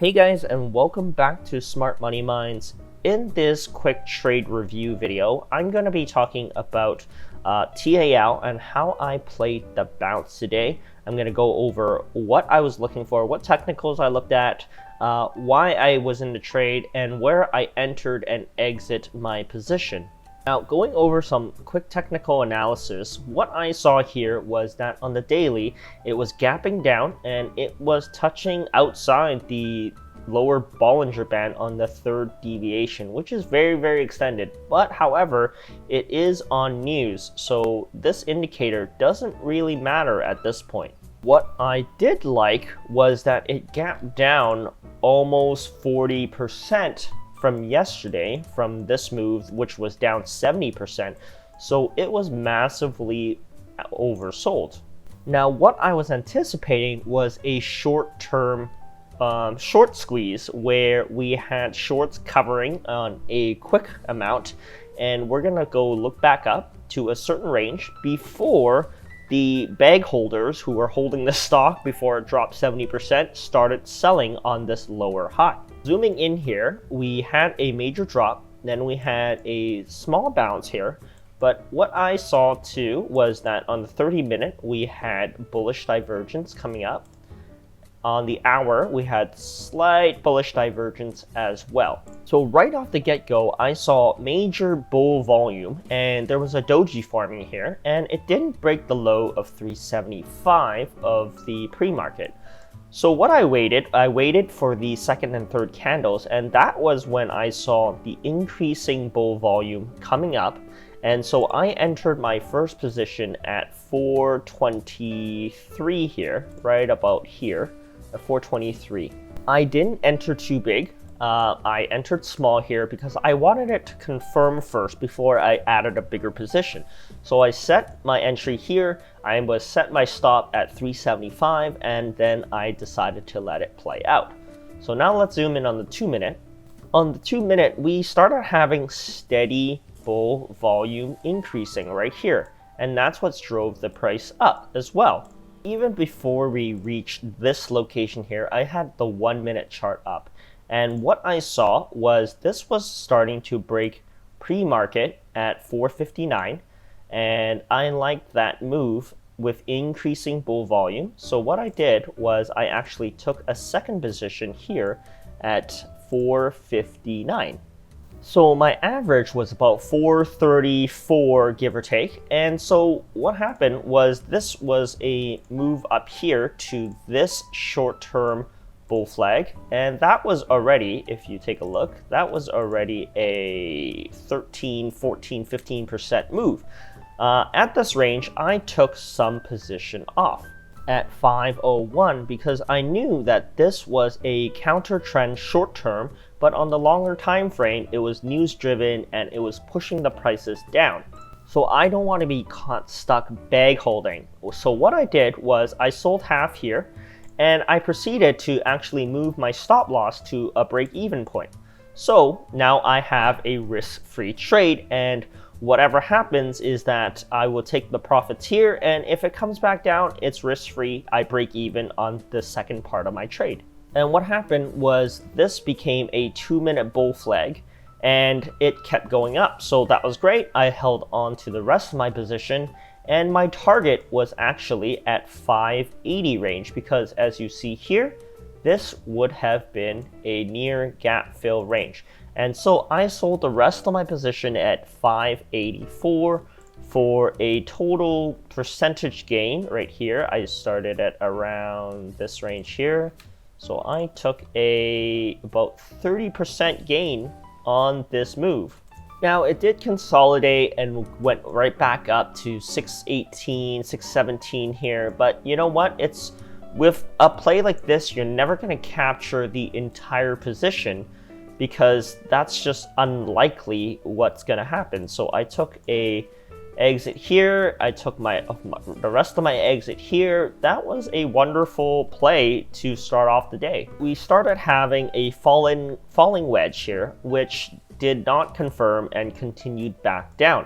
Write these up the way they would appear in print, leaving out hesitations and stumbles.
Hey guys, and welcome back to Smart Money Minds. In this quick trade review video, I'm going to be talking about TAL and how I played the bounce today. I'm going to go over what I was looking for, what technicals I looked at, why I was in the trade, and where I entered and exit my position. Now, going over some quick technical analysis, what I saw here was that on the daily, it was gapping down and it was touching outside the lower Bollinger Band on the third deviation, which is very extended. But however, it is on news, so this indicator doesn't really matter at this point. What I did like was that it gapped down almost 40% from yesterday, from this move, which was down 70%. So it was massively oversold. Now, what I was anticipating was a short-term short squeeze where we had shorts covering on a quick amount, and we're gonna go look back up to a certain range before the bag holders who were holding the stock before it dropped 70% started selling on this lower high. Zooming in here, we had a major drop, then we had a small bounce here, but what I saw too was that on the 30-minute, we had bullish divergence coming up. On the hour, we had slight bullish divergence as well. So right off the get-go, I saw major bull volume, and there was a doji forming here, and it didn't break the low of 375 of the pre-market. So what I waited for the second and third candles, and that was when I saw the increasing bull volume coming up. And so I entered my first position at 423 here, right about here, at 423. I didn't enter too big. I entered small here because I wanted it to confirm first before I added a bigger position. So I set my entry here, I was set my stop at 375, and then I decided to let it play out. So now let's zoom in on the 2-minute. On the 2-minute, we started having steady bull volume increasing right here, and that's what drove the price up as well. Even before we reached this location here, I had the 1-minute chart up. And what I saw was this was starting to break pre-market at 459, and I liked that move with increasing bull volume. So what I did was I actually took a second position here at 459. So my average was about 434, give or take. And so what happened was this was a move up here to this short-term bull flag, and that was already, if you take a look, that was already a 13, 14, 15% move. At this range, I took some position off at 501 because I knew that this was a counter trend short term, but on the longer time frame, it was news driven and it was pushing the prices down. So I don't want to be caught stuck bag holding. So what I did was I sold half here, and I proceeded to actually move my stop loss to a break-even point. So now I have a risk-free trade, and whatever happens is that I will take the profits here, and if it comes back down, it's risk-free. I break even on the second part of my trade. And what happened was this became a 2-minute bull flag, and it kept going up. So that was great. I held on to the rest of my position, and my target was actually at 580 range because, as you see here, this would have been a near gap fill range. And so I sold the rest of my position at 584 for a total percentage gain right here. I started at around this range here. So I took about 30% gain on this move. Now, it did consolidate and went right back up to 618, 617 here, but you know what? It's with a play like this, you're never going to capture the entire position because that's just unlikely what's going to happen. So I took a exit here, I took the rest of my exit here. That was a wonderful play to start off the day. We started having a falling wedge here, which did not confirm and continued back down.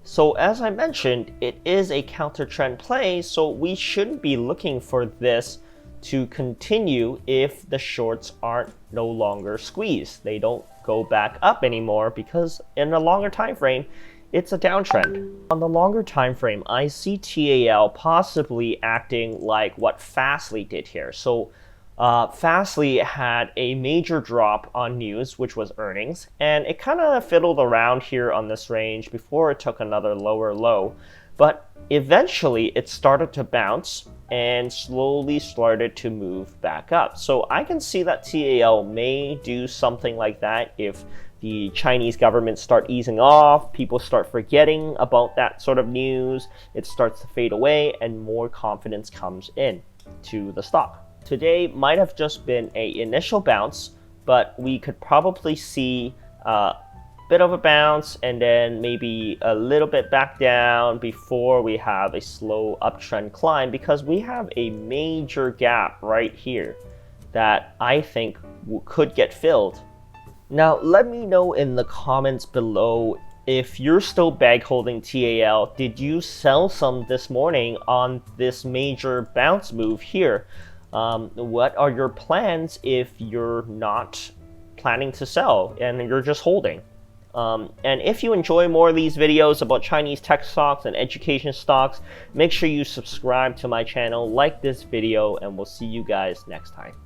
So as I mentioned, it is a counter trend play, so we shouldn't be looking for this to continue if the shorts aren't no longer squeezed. They don't go back up anymore because in a longer time frame, it's a downtrend. On the longer time frame, I see TAL possibly acting like what Fastly did here. So Fastly had a major drop on news, which was earnings, and it kind of fiddled around here on this range before it took another lower low. But eventually it started to bounce and slowly started to move back up. So I can see that TAL may do something like that if the Chinese government start easing off, people start forgetting about that sort of news, it starts to fade away, and more confidence comes in to the stock. Today might have just been an initial bounce, but we could probably see a bit of a bounce and then maybe a little bit back down before we have a slow uptrend climb, because we have a major gap right here that I think could get filled. Now, let me know in the comments below if you're still bag holding TAL. Did you sell some this morning on this major bounce move here? What are your plans if you're not planning to sell and you're just holding? And if you enjoy more of these videos about Chinese tech stocks and education stocks, make sure you subscribe to my channel, like this video, and we'll see you guys next time.